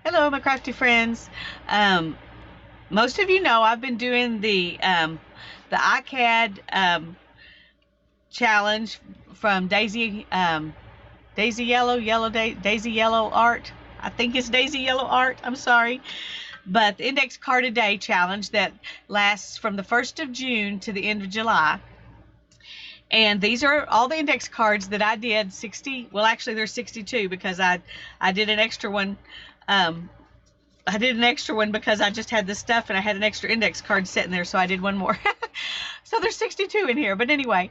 Hello, my crafty friends. Um, Most of you know I've been doing the ICAD challenge from Daisy Daisy Yellow Art. I think it's Daisy Yellow Art. I'm sorry, but the Index Card a Day challenge that lasts from the 1st of June to the end of July. And these are all the index cards that I did. 60. Well, actually, there's 62 because I did an extra one. I did an extra one because I just had this stuff and I had an extra index card sitting there, so I did one more. So there's 62 in here. But anyway,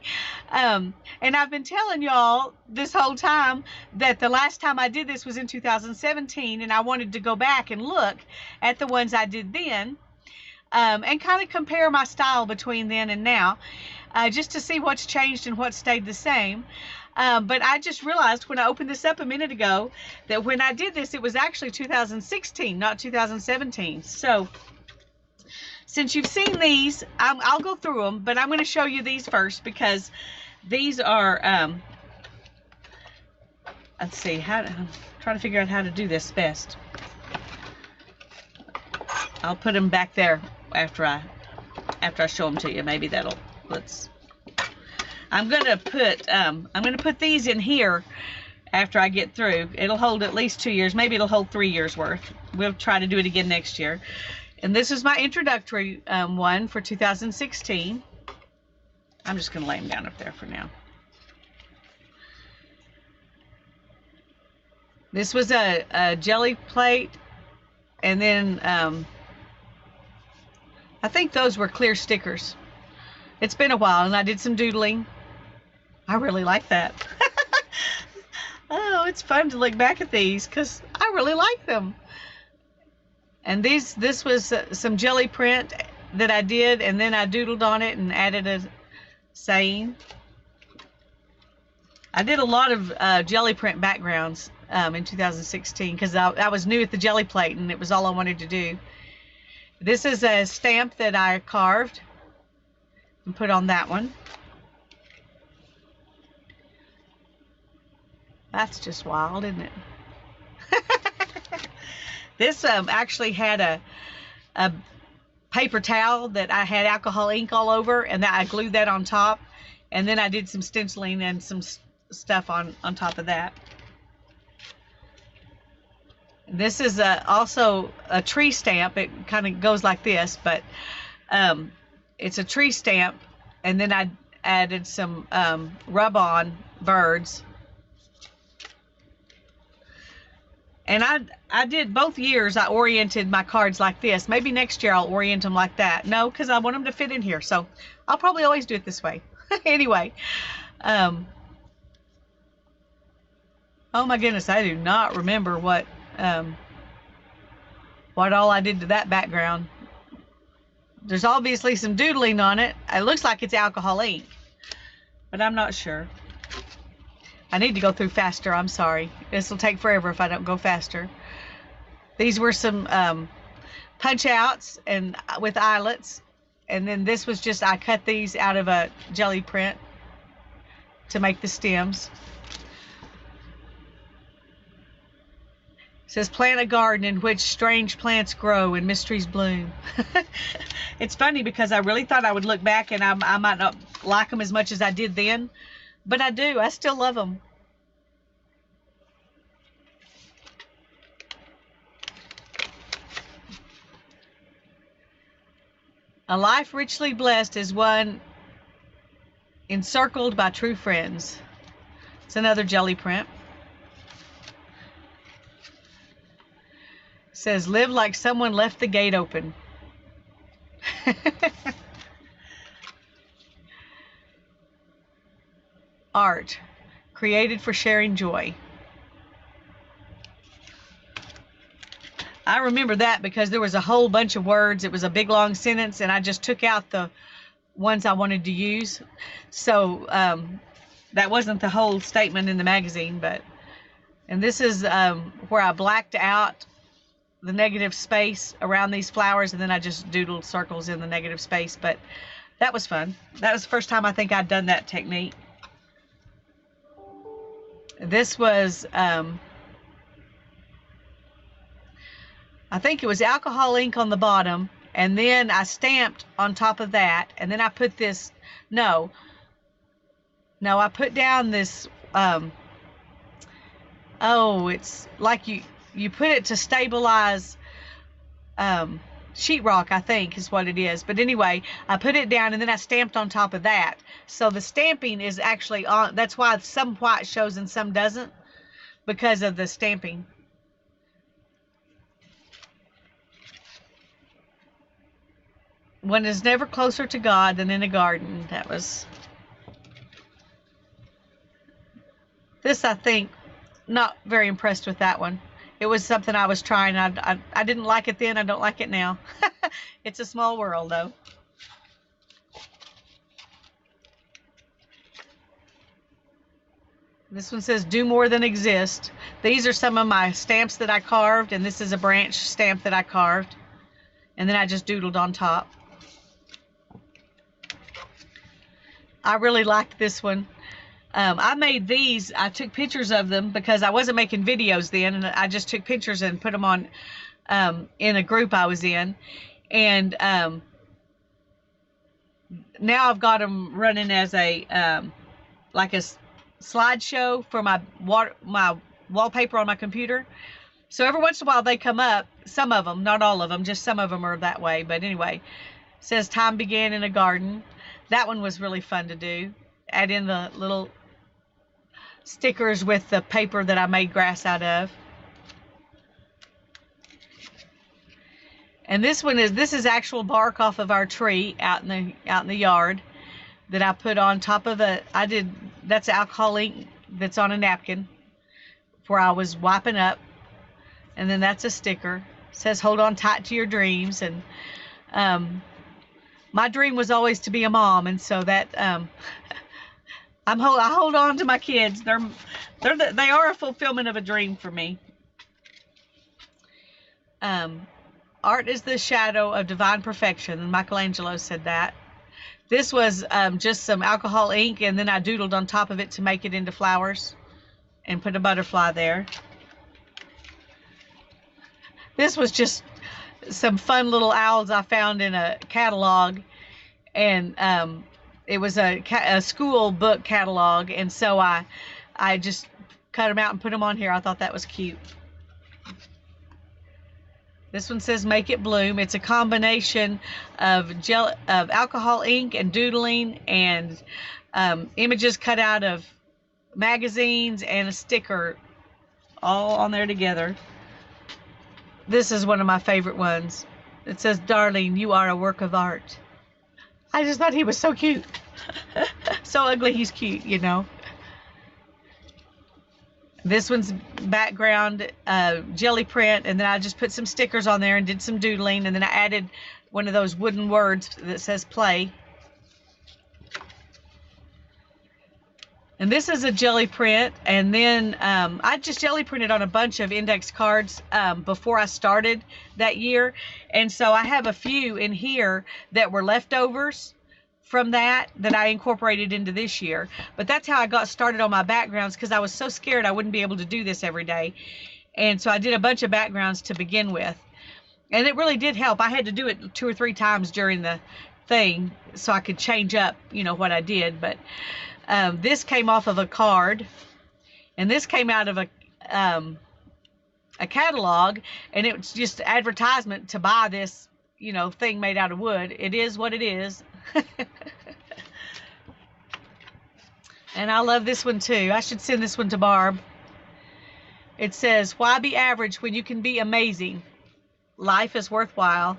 and I've been telling y'all this whole time that the last time I did this was in 2017, and I wanted to go back and look at the ones I did then, and kind of compare my style between then and now, just to see what's changed and what stayed the same. But I just realized when I opened this up a minute ago that when I did this, it was actually 2016, not 2017. So since you've seen these, I'll go through them, but I'm going to show you these first because these are, let's see, I'm trying to figure out how to do this best. I'll put them back there after I show them to you. Maybe I'm gonna put these in here after I get through. It'll hold at least 2 years. Maybe it'll hold 3 years worth. We'll try to do it again next year. And this is my introductory one for 2016. I'm just gonna lay them down up there for now. This was a jelly plate, and then I think those were clear stickers. It's been a while, and I did some doodling. I really like that. Oh, it's fun to look back at these because I really like them. And this was some jelly print that I did, and then I doodled on it and added a saying. I did a lot of jelly print backgrounds in 2016 because I was new at the jelly plate, and it was all I wanted to do. This is a stamp that I carved and put on that one. That's just wild, isn't it? This actually had a paper towel that I had alcohol ink all over, and that I glued that on top, and then I did some stenciling and some stuff on top of that. This is also a tree stamp. It kind of goes like this, but it's a tree stamp, and then I added some rub-on birds. And I did both years. I oriented my cards like this. Maybe next year I'll orient them like that. No, because I want them to fit in here. So I'll probably always do it this way. Anyway. Oh my goodness, I do not remember what all I did to that background. There's obviously some doodling on it. It looks like it's alcohol ink, but I'm not sure. I need to go through faster. I'm sorry. This will take forever if I don't go faster. These were some punch outs and with eyelets, and then this was just, I cut these out of a jelly print to make the stems. It says, plant a garden in which strange plants grow and mysteries bloom. It's funny because I really thought I would look back and I might not like them as much as I did then, but I do. I still love them. A life richly blessed is one encircled by true friends. It's another jelly print. It says, live like someone left the gate open. Art, created for sharing joy. I remember that because there was a whole bunch of words. It was a big long sentence, and I just took out the ones I wanted to use. So that wasn't the whole statement in the magazine, and this is where I blacked out the negative space around these flowers, and then I just doodled circles in the negative space. But that was fun. That was the first time I think I'd done that technique. This was I think it was alcohol ink on the bottom, and then I stamped on top of that, and then I put this, no, I put down this, oh, it's like you put it to stabilize sheetrock, I think is what it is. But anyway, I put it down and then I stamped on top of that. So the stamping is actually on, that's why some white shows and some doesn't, because of the stamping. One is never closer to God than in a garden. That was, this I think, not very impressed with that one. It was something I was trying. I didn't like it then. I don't like it now. It's a small world, though. This one says, do more than exist. These are some of my stamps that I carved, and this is a branch stamp that I carved. And then I just doodled on top. I really liked this one. I made these, I took pictures of them because I wasn't making videos then, and I just took pictures and put them on in a group I was in. And now I've got them running as a like a slideshow for my wallpaper on my computer. So every once in a while they come up, some of them, not all of them, just some of them are that way. But anyway, it says time began in a garden. That one was really fun to do. Add in the little stickers with the paper that I made grass out of. And this is actual bark off of our tree out in the yard that I put on top of that's alcohol ink that's on a napkin where I was wiping up. And then that's a sticker. It says hold on tight to your dreams. And my dream was always to be a mom, and so that I hold on to my kids. They are a fulfillment of a dream for me. Art is the shadow of divine perfection, and Michelangelo said that. This was just some alcohol ink, and then I doodled on top of it to make it into flowers and put a butterfly there. This was just some fun little owls I found in a catalog, and it was a school book catalog, and so I just cut them out and put them on here. I thought that was cute. This one says make it bloom. It's a combination of alcohol ink and doodling and images cut out of magazines and a sticker all on there together. This is one of my favorite ones. It says, darling, you are a work of art. I just thought he was so cute. So ugly, he's cute, you know. This one's background jelly print, and then I just put some stickers on there and did some doodling, and then I added one of those wooden words that says play. And this is a jelly print, and then I just jelly printed on a bunch of index cards before I started that year, and so I have a few in here that were leftovers from that I incorporated into this year. But that's how I got started on my backgrounds, because I was so scared I wouldn't be able to do this every day, and so I did a bunch of backgrounds to begin with, and it really did help. I had to do it 2 or 3 times during the thing so I could change up, you know, what I did. But this came off of a card, and this came out of a catalog, and it was just advertisement to buy this, you know, thing made out of wood. It is what it is. And I love this one too. I should send this one to Barb. It says, why be average when you can be amazing? Life is worthwhile.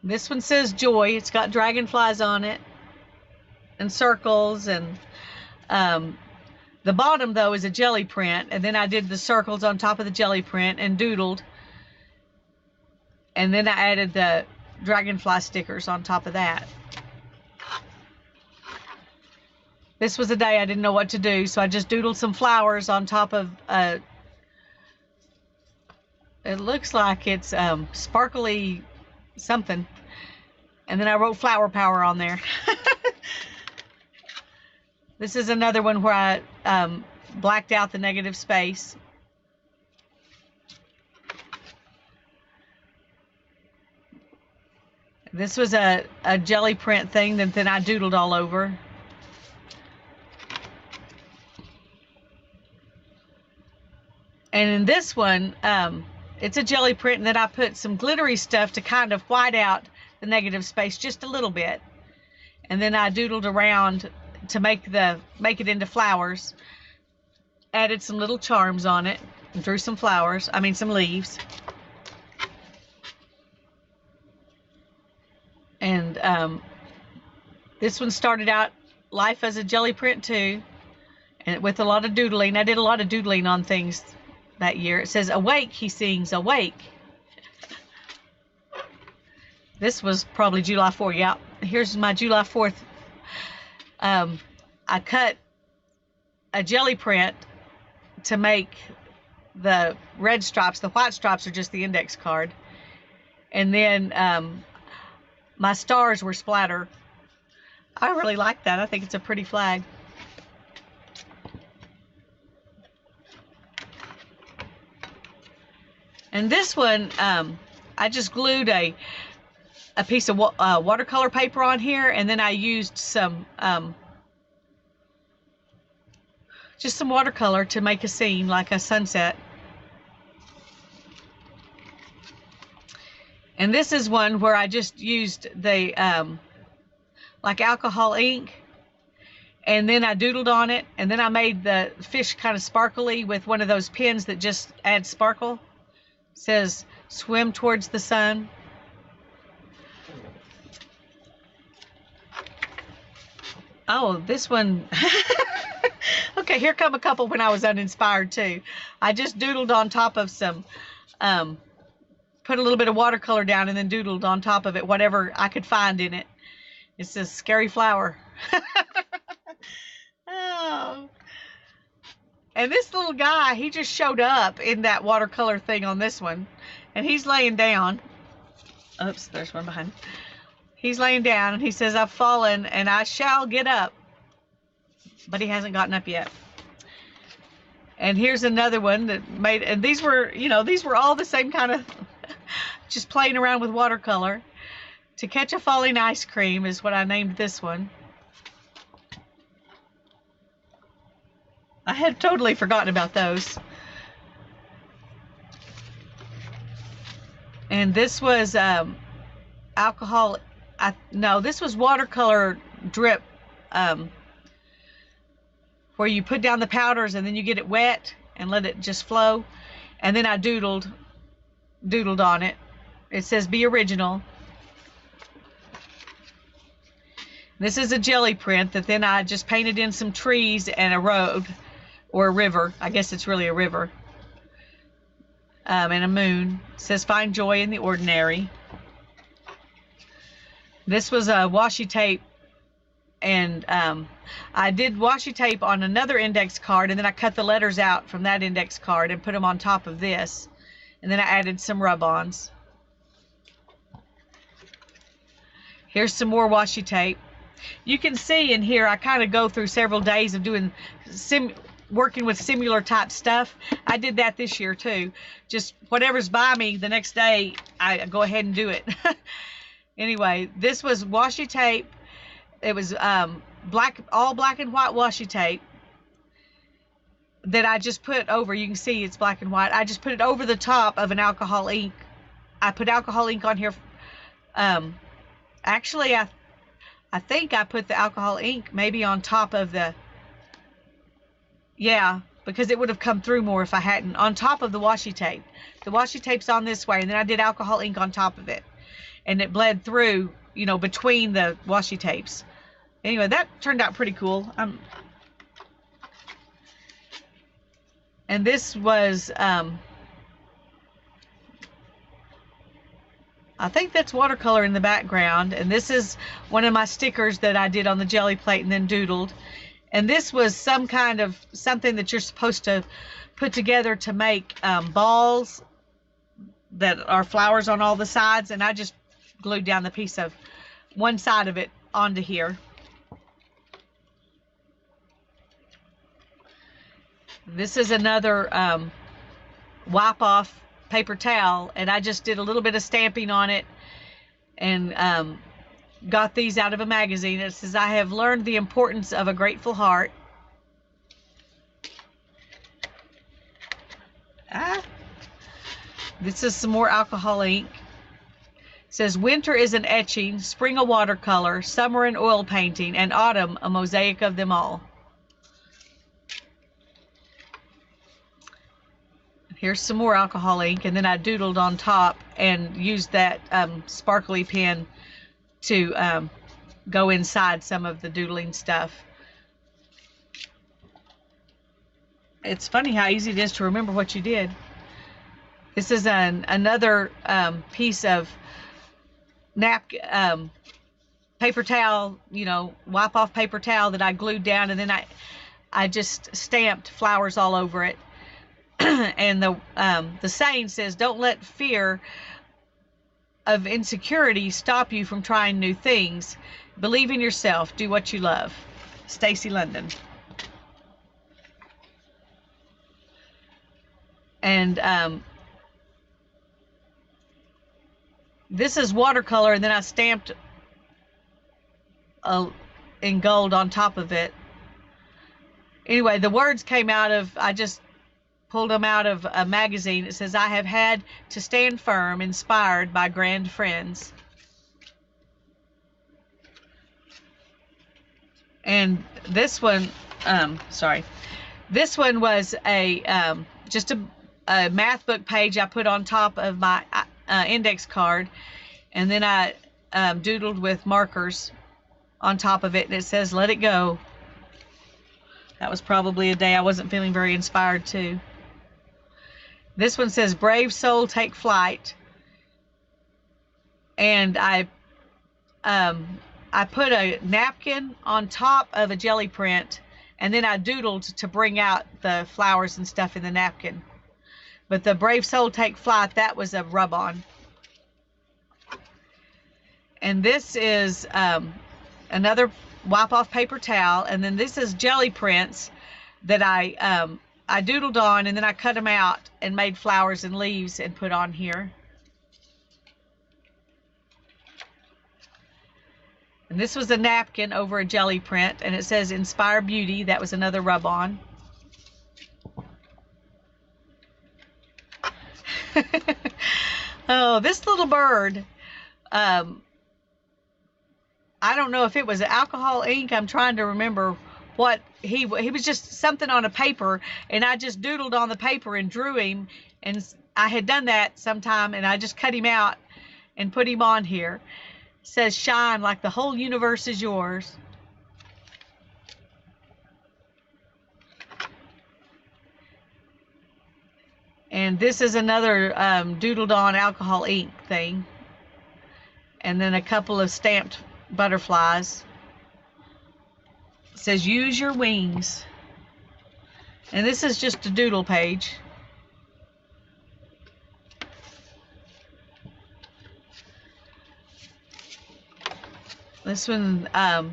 This one says joy. It's got dragonflies on it and circles, and the bottom though is a jelly print, and then I did the circles on top of the jelly print and doodled, and then I added the dragonfly stickers on top of that. This was a day I didn't know what to do, so I just doodled some flowers on top of it looks like it's sparkly something, and then I wrote flower power on there. This is another one where I blacked out the negative space. This was a jelly print thing that then I doodled all over. And in this one, it's a jelly print, and then I put some glittery stuff to kind of white out the negative space just a little bit. And then I doodled around to make it into flowers. Added some little charms on it, and drew some flowers, some leaves. And this one started out life as a jelly print too, and with a lot of doodling. I did a lot of doodling on things that year. It says, "Awake," he sings, "awake." This was probably July 4th. Yeah, here's my July 4th. I cut a jelly print to make the red stripes. The white stripes are just the index card. And then my stars were splatter. I really like that. I think it's a pretty flag. And this one, I just glued a piece of watercolor paper on here, and then I used some just some watercolor to make a scene like a sunset. And this is one where I just used the like alcohol ink, and then I doodled on it, and then I made the fish kind of sparkly with one of those pens that just adds sparkle. It says, "Swim towards the sun." Oh, this one. Okay, here come a couple when I was uninspired too. I just doodled on top of some, put a little bit of watercolor down and then doodled on top of it whatever I could find in it. It says "Scary Flower." Oh. And this little guy, he just showed up in that watercolor thing on this one. And he's laying down. Oops, there's one behind. He's laying down and he says, "I've fallen and I shall get up." But he hasn't gotten up yet. And here's another one that made, and these were, these were all the same kind of, just playing around with watercolor. "To Catch a Falling Ice Cream" is what I named this one. I had totally forgotten about those. And this was alcohol, no, this was watercolor drip, where you put down the powders and then you get it wet and let it just flow. And then I doodled on it. It says, "Be original." This is a jelly print that then I just painted in some trees and a road, or a river. I guess it's really a river. And a moon. It says, "Find joy in the ordinary." This was a washi tape, and I did washi tape on another index card, and then I cut the letters out from that index card and put them on top of this, and then I added some rub-ons. Here's some more washi tape. You can see in here I kind of go through several days of doing working with similar type stuff. I did that this year too. Just whatever's by me the next day, I go ahead and do it. Anyway, this was washi tape. It was all black and white washi tape that I just put over. You can see it's black and white. I just put it over the top of an alcohol ink. I put alcohol ink on here. Actually, I think I put the alcohol ink maybe on top of the, yeah, because it would have come through more if I hadn't, on top of the washi tape. The washi tape's on this way, and then I did alcohol ink on top of it, and it bled through, between the washi tapes. Anyway, that turned out pretty cool. And this was, I think that's watercolor in the background, and this is one of my stickers that I did on the jelly plate and then doodled. And this was some kind of something that you're supposed to put together to make balls that are flowers on all the sides, and I just glued down the piece of one side of it onto here. This is another wipe off paper towel, and I just did a little bit of stamping on it and got these out of a magazine. It says, I have learned the importance of a grateful heart. This is some more alcohol ink. It says, winter is an etching, spring a watercolor, summer an oil painting, and autumn a mosaic of them all. Here's some more alcohol ink, and then I doodled on top and used that sparkly pen to go inside some of the doodling stuff. It's funny how easy it is to remember what you did. This is another piece of paper towel, you know, wipe off paper towel that I glued down, and then I just stamped flowers all over it. And the saying says, don't let fear of insecurity stop you from trying new things. Believe in yourself. Do what you love. Stacy London. And this is watercolor, and then I stamped in gold on top of it. Anyway, the words came out of, I just pulled them out of a magazine. It says, I have had to stand firm, inspired by grand friends. And this one, this one was just a math book page I put on top of my index card, and then I doodled with markers on top of it, and it says, let it go. That was probably a day I wasn't feeling very inspired too. This one says, brave soul, take flight. And I put a napkin on top of a jelly print, and then I doodled to bring out the flowers and stuff in the napkin. But the brave soul, take flight, that was a rub-on. And this is another wipe-off paper towel, and then this is jelly prints that I doodled on, and then I cut them out and made flowers and leaves and put on here. And this was a napkin over a jelly print, and it says Inspire Beauty. That was another rub-on. Oh, this little bird. I don't know if it was alcohol ink. I'm trying to remember what he was, just something on a paper, and I just doodled on the paper and drew him, and I had done that sometime, and I just cut him out and put him on here. It says, shine like the whole universe is yours. And this is another doodled on alcohol ink thing, and then a couple of stamped butterflies. It says, use your wings. And this is just a doodle page. This one, I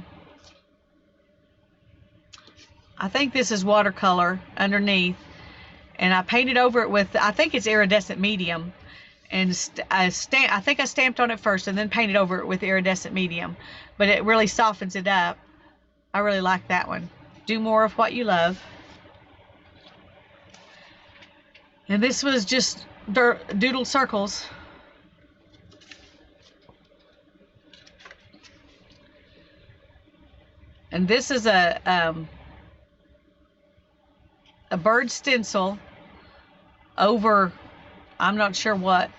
think this is watercolor underneath, and I painted over it with, I think it's iridescent medium, and I think I stamped on it first and then painted over it with iridescent medium, but it really softens it up. I really like that one. Do more of what you love. And this was just doodled circles. And this is a bird stencil over, I'm not sure what.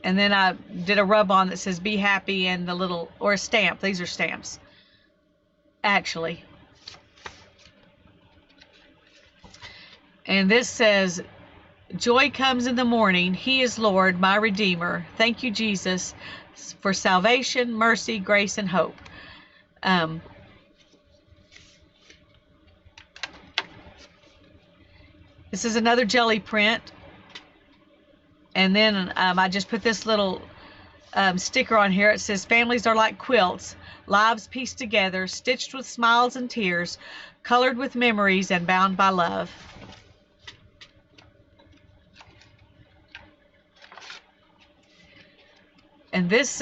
And then I did a rub-on that says be happy, and the little, or a stamp. These are stamps, actually. And this says, joy comes in the morning. He is Lord, my Redeemer. Thank you, Jesus, for salvation, mercy, grace, and hope. This is another jelly print. And then I just put this little sticker on here. It says, families are like quilts, lives pieced together, stitched with smiles and tears, colored with memories, and bound by love. And this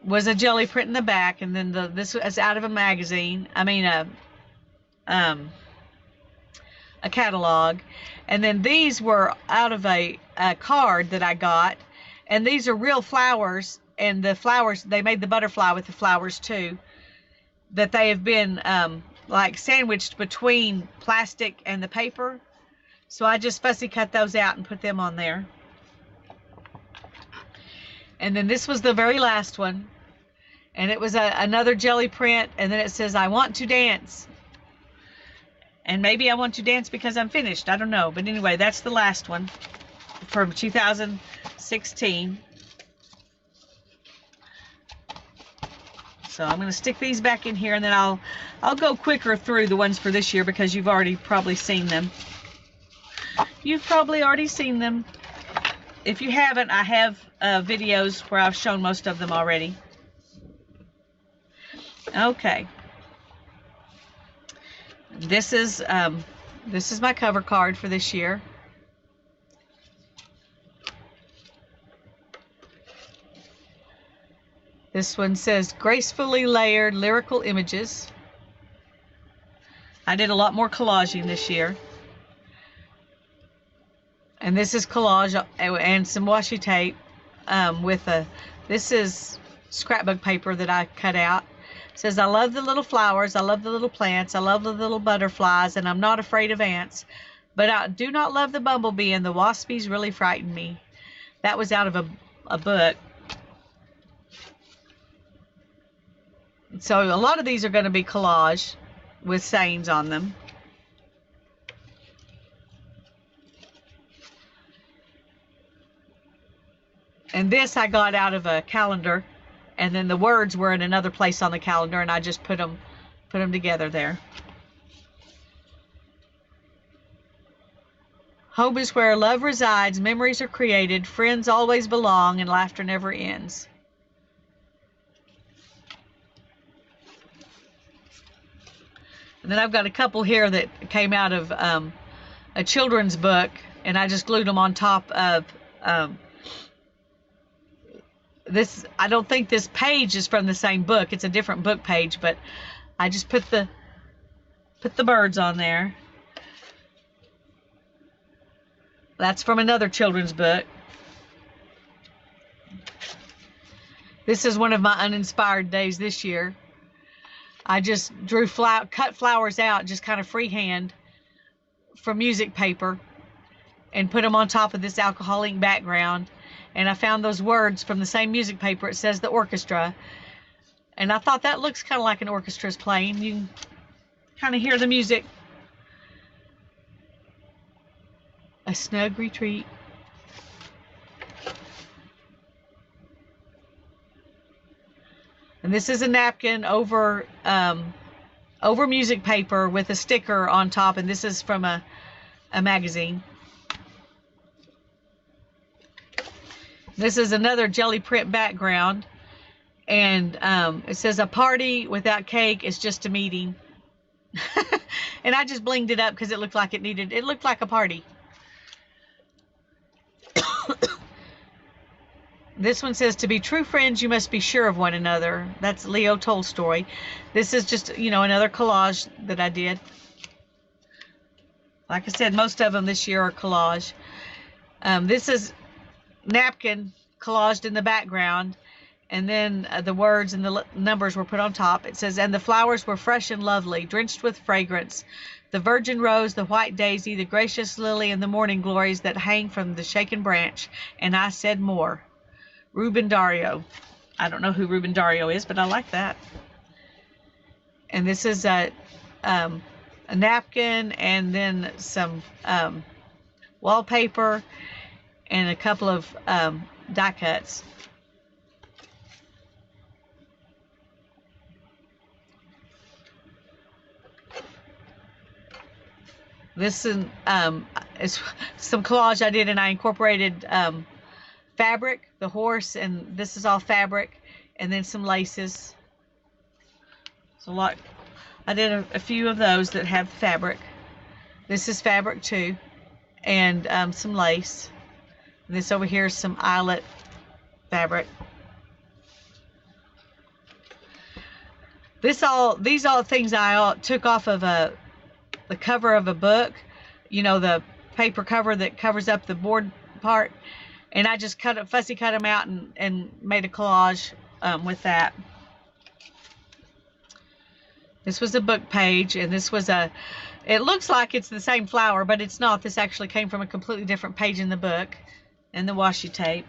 was a jelly print in the back, and then this is out of a magazine. I mean a catalog. And then these were out of a card that I got, and these are real flowers, and the flowers, they made the butterfly with the flowers too, that they have been like sandwiched between plastic and the paper. So I just fussy cut those out and put them on there. And then this was the very last one, and it was another jelly print, and then it says, I want to dance. And maybe I want to dance because I'm finished. I don't know. But anyway, that's the last one from 2016. So I'm going to stick these back in here, and then I'll go quicker through the ones for this year because you've already probably seen them. You've probably already seen them. If you haven't, I have videos where I've shown most of them already. Okay. This is my cover card for this year. This one says gracefully layered lyrical images. I did a lot more collaging this year. And this is collage and some washi tape this is scrapbook paper that I cut out. It says, I love the little flowers, I love the little plants, I love the little butterflies, and I'm not afraid of ants. But I do not love the bumblebee, and the waspies really frighten me. That was out of a book. So a lot of these are going to be collage with sayings on them. And this I got out of a calendar, and then the words were in another place on the calendar, and I just put them together there. Home is where love resides, memories are created, friends always belong, and laughter never ends. And then I've got a couple here that came out of a children's book, and I just glued them on top of this. I don't think this page is from the same book. It's a different book page, but I just put the birds on there. That's from another children's book. This is one of my uninspired days this year. I just drew cut flowers out, just kind of freehand from music paper, and put them on top of this alcohol ink background. And I found those words from the same music paper. It says the orchestra. And I thought that looks kind of like an orchestra's playing. You can kind of hear the music. A snug retreat. And this is a napkin over music paper with a sticker on top, and this is from a magazine. This is another jelly print background, and it says a party without cake is just a meeting. And I just blinged it up because it looked like it looked like a party. This one says, to be true friends, you must be sure of one another. That's Leo Tolstoy. This is just, another collage that I did. Like I said, most of them this year are collage. This is napkin collaged in the background, and then the words and the numbers were put on top. It says, and the flowers were fresh and lovely, drenched with fragrance. The virgin rose, the white daisy, the gracious lily, and the morning glories that hang from the shaken branch. And I said more. Ruben Dario. I don't know who Ruben Dario is, but I like that. And this is a napkin, and then some wallpaper, and a couple of die cuts. This is some collage I did, and I incorporated fabric, the horse, and this is all fabric, and then some laces. So I did a few of those that have fabric. This is fabric too, and some lace. And this over here is some eyelet fabric. These all things I all took off of the cover of a book, you know, the paper cover that covers up the board part, and I just fussy cut them out and made a collage with that. This was a book page, and this was it looks like it's the same flower, but it's not. This actually came from a completely different page in the book, and the washi tape.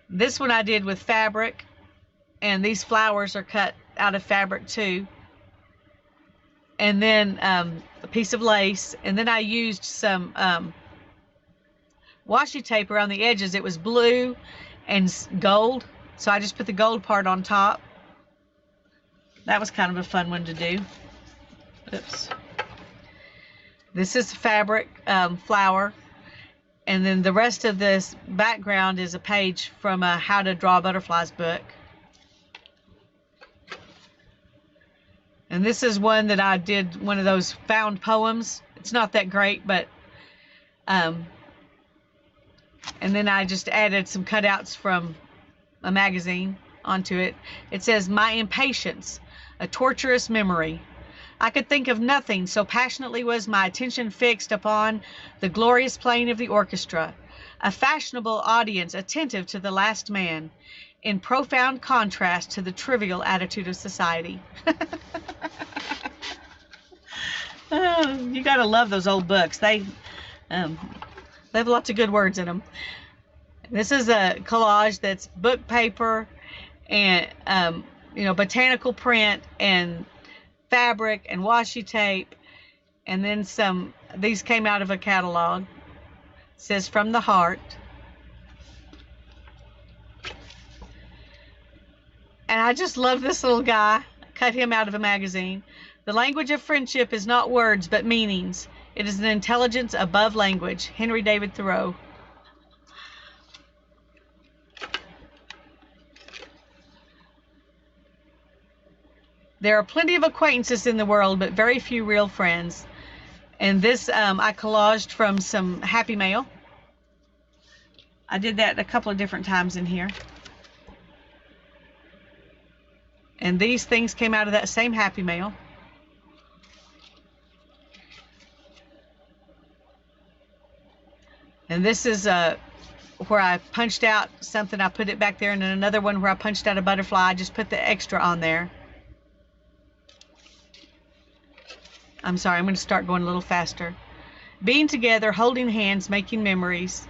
This one I did with fabric, and these flowers are cut out of fabric too. And then a piece of lace, and then I used some washi tape around the edges. It was blue and gold, so I just put the gold part on top. That was kind of a fun one to do. Oops. This is fabric flower, and then the rest of this background is a page from a How to Draw Butterflies book. And this is one that I did, one of those found poems. It's not that great, but and then I just added some cutouts from a magazine onto it. It says, "My impatience, a torturous memory. I could think of nothing, so passionately was my attention fixed upon the glorious playing of the orchestra, a fashionable audience attentive to the last man, in profound contrast to the trivial attitude of society." Oh, you gotta love those old books. They have lots of good words in them. This is a collage that's book paper and you know, botanical print and fabric and washi tape, and then some. These came out of a catalog. It says "From the Heart." And I just love this little guy. Cut him out of a magazine. "The language of friendship is not words, but meanings. It is an intelligence above language." Henry David Thoreau. "There are plenty of acquaintances in the world, but very few real friends." And this I collaged from some Happy Mail. I did that a couple of different times in here. And these things came out of that same Happy Mail. And this is where I punched out something. I put it back there, and then another one where I punched out a butterfly. I just put the extra on there. I'm sorry, I'm going to start going a little faster. "Being together, holding hands, making memories."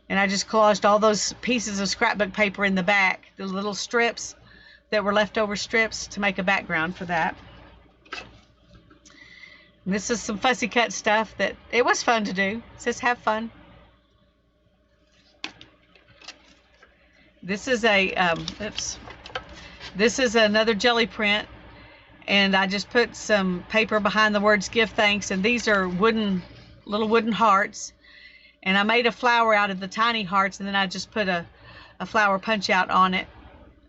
And I just collaged all those pieces of scrapbook paper in the back, the little strips that were leftover strips, to make a background for that. And this is some fussy cut stuff that it was fun to do. It says "Have fun." This is a oops. This is another jelly print, and I just put some paper behind the words "Give Thanks," and these are little wooden hearts, and I made a flower out of the tiny hearts, and then I just put a flower punch out on it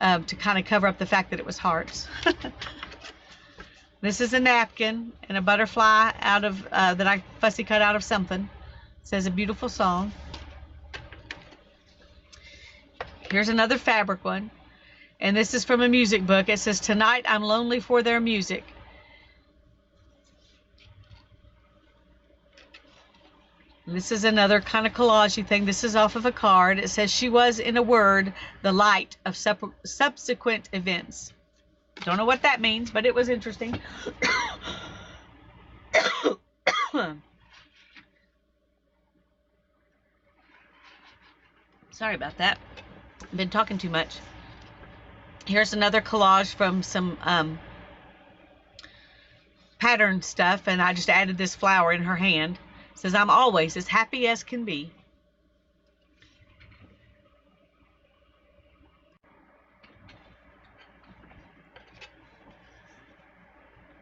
to kind of cover up the fact that it was hearts. This is a napkin and a butterfly out of that I fussy cut out of something. It says "A Beautiful Song." Here's another fabric one, and this is from a music book. It says "Tonight I'm lonely for their music." And this is another kind of collagey thing. This is off of a card. It says "She was, in a word, the light of subsequent events." Don't know what that means, but it was interesting. Sorry about that. I've been talking too much. Here's another collage from some pattern stuff, and I just added this flower in her hand. It says "I'm always as happy as can be."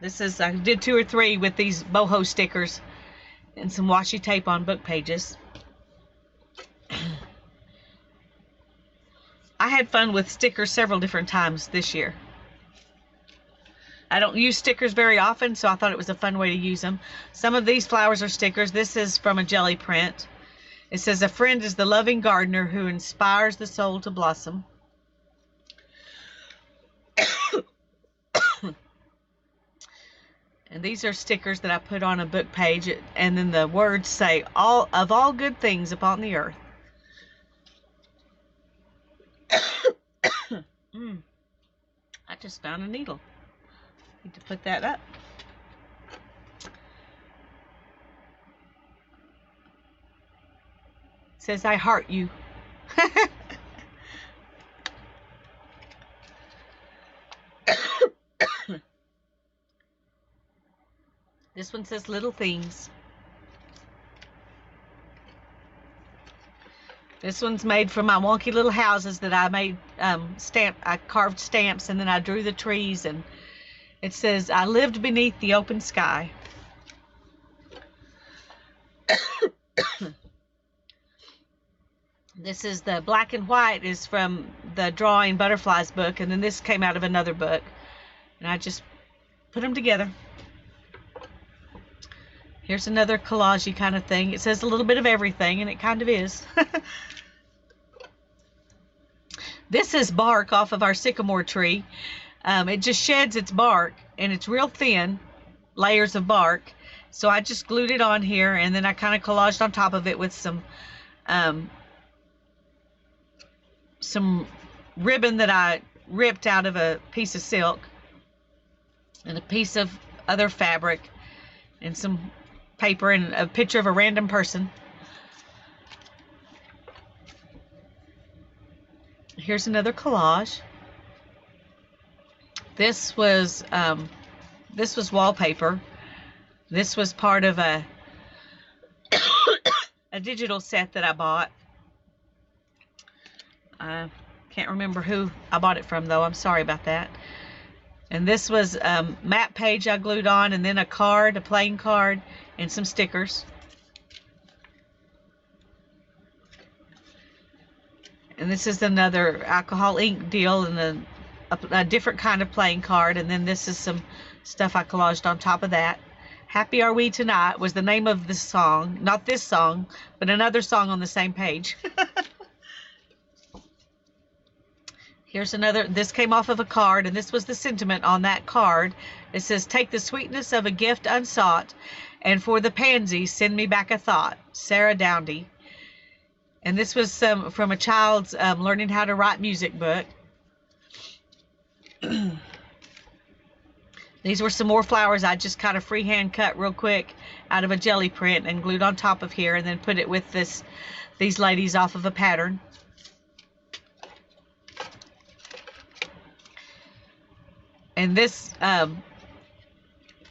This is, I did 2 or 3 with these boho stickers and some washi tape on book pages. I had fun with stickers several different times this year. I don't use stickers very often, so I thought it was a fun way to use them. Some of these flowers are stickers. This is from a jelly print. It says "A friend is the loving gardener who inspires the soul to blossom." And these are stickers that I put on a book page, and then the words say, all good things upon the earth. I just found a needle. Need to put that up. It says, I heart you. This one says little things. This one's made from my wonky little houses that I made I carved stamps, and then I drew the trees, and it says, I lived beneath the open sky. This is the black and white is from the Drawing Butterflies book, and then this came out of another book, and I just put them together. Here's another collage-y kind of thing. It says a little bit of everything, and it kind of is. This is bark off of our sycamore tree. It just sheds its bark, and it's real thin, layers of bark. So I just glued it on here, and then I kind of collaged on top of it with some ribbon that I ripped out of a piece of silk, and a piece of other fabric, and some paper, and a picture of a random person. Here's another collage. This was wallpaper. This was part of a digital set that I bought. I can't remember who I bought it from, though. I'm sorry about that. And this was map page I glued on, and then a card, a playing card, and some stickers. And this is another alcohol ink deal, and a different kind of playing card. And then this is some stuff I collaged on top of that. Happy Are We Tonight was the name of the song. Not this song, but another song on the same page. Here's another. This came off of a card, and this was the sentiment on that card. It says, take the sweetness of a gift unsought, and for the pansy, send me back a thought. Sarah Downdy. And this was from a child's learning how to write music book. These were some more flowers I just kind of freehand cut real quick out of a jelly print and glued on top of here, and then put it with these ladies off of a pattern. And this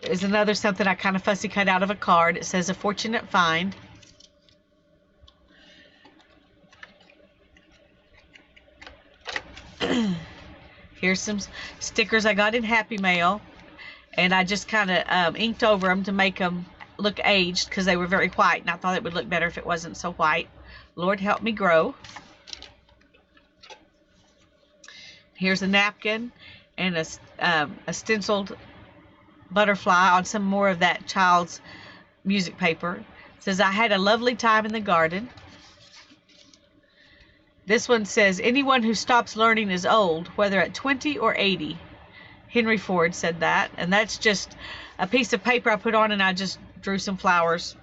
is another something I kind of fussy cut out of a card. It says, a fortunate find. Here's some stickers I got in Happy Mail, and I just kind of inked over them to make them look aged, because they were very white, and I thought it would look better if it wasn't so white. Lord help me grow. Here's a napkin and a stenciled butterfly on some more of that child's music paper. It says, I had a lovely time in the garden. This one says, anyone who stops learning is old, whether at 20 or 80. Henry Ford said that. And that's just a piece of paper I put on, and I just drew some flowers.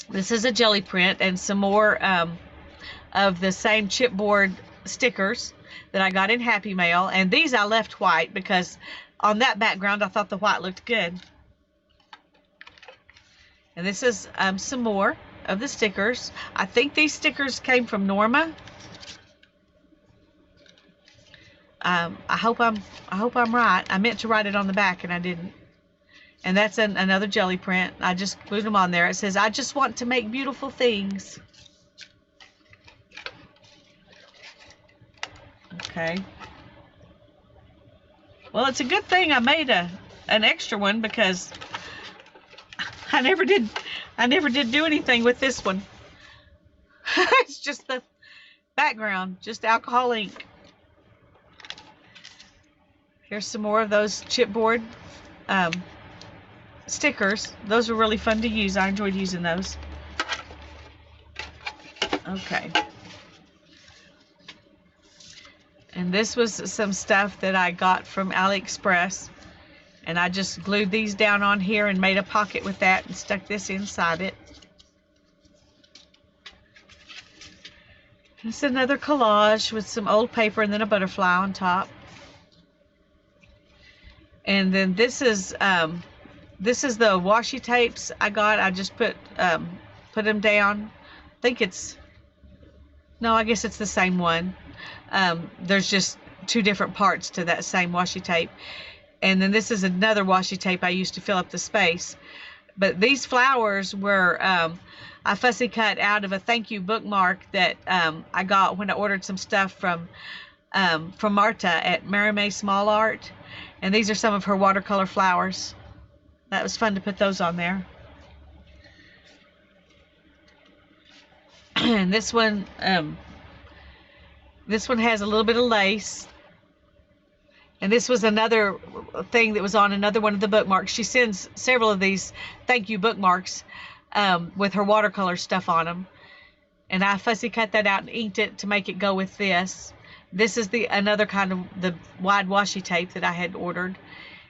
This is a jelly print and some more of the same chipboard stickers that I got in Happy Mail. And these I left white because on that background I thought the white looked good. And this is some more of the stickers. I think these stickers came from Norma. I hope I'm right. I meant to write it on the back and I didn't. And that's another jelly print. I just glued them on there. It says, I just want to make beautiful things. Okay. Well, it's a good thing I made an extra one, because I never did do anything with this one. It's just the background, just alcohol ink. Here's some more of those chipboard stickers. Those were really fun to use. I enjoyed using those. Okay. And this was some stuff that I got from AliExpress. And I just glued these down on here and made a pocket with that and stuck this inside it. It's another collage with some old paper and then a butterfly on top. And then this is the washi tapes I got. I just put them down. I think it's, no, I guess it's the same one. There's just two different parts to that same washi tape. And then this is another washi tape I used to fill up the space. But these flowers were I fussy cut out of a thank you bookmark that I got when I ordered some stuff from Marta at Mary May Small Art. And these are some of her watercolor flowers. That was fun to put those on there. And this one has a little bit of lace. And this was another thing that was on another one of the bookmarks. She sends several of these thank you bookmarks with her watercolor stuff on them. And I fussy cut that out and inked it to make it go with this. This is another kind of the wide washi tape that I had ordered.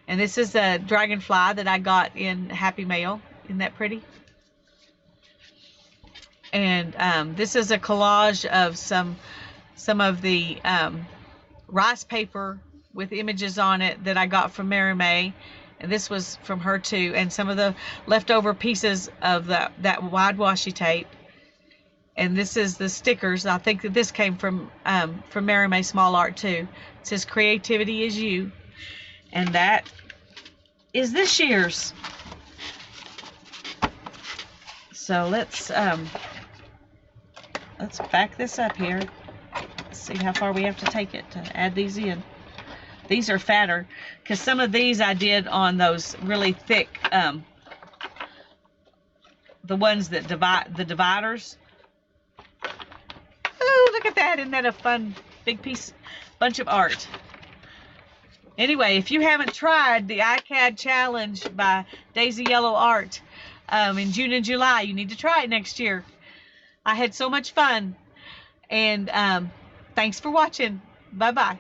And this is a dragonfly that I got in Happy Mail. Isn't that pretty? And this is a collage of some of the rice paper with images on it that I got from Mary May, and this was from her too, and some of the leftover pieces of that wide washi tape. And this is the stickers. I think that this came from Mary May Small Art too. It says creativity is you, and that is this year's. So let's back this up here. Let's see how far we have to take it to add these in. These are fatter because some of these I did on those really thick, the ones that divide the dividers. Oh, look at that. Isn't that a fun big bunch of art? Anyway, if you haven't tried the ICAD challenge by Daisy Yellow Art in June and July, you need to try it next year. I had so much fun. And thanks for watching. Bye-bye.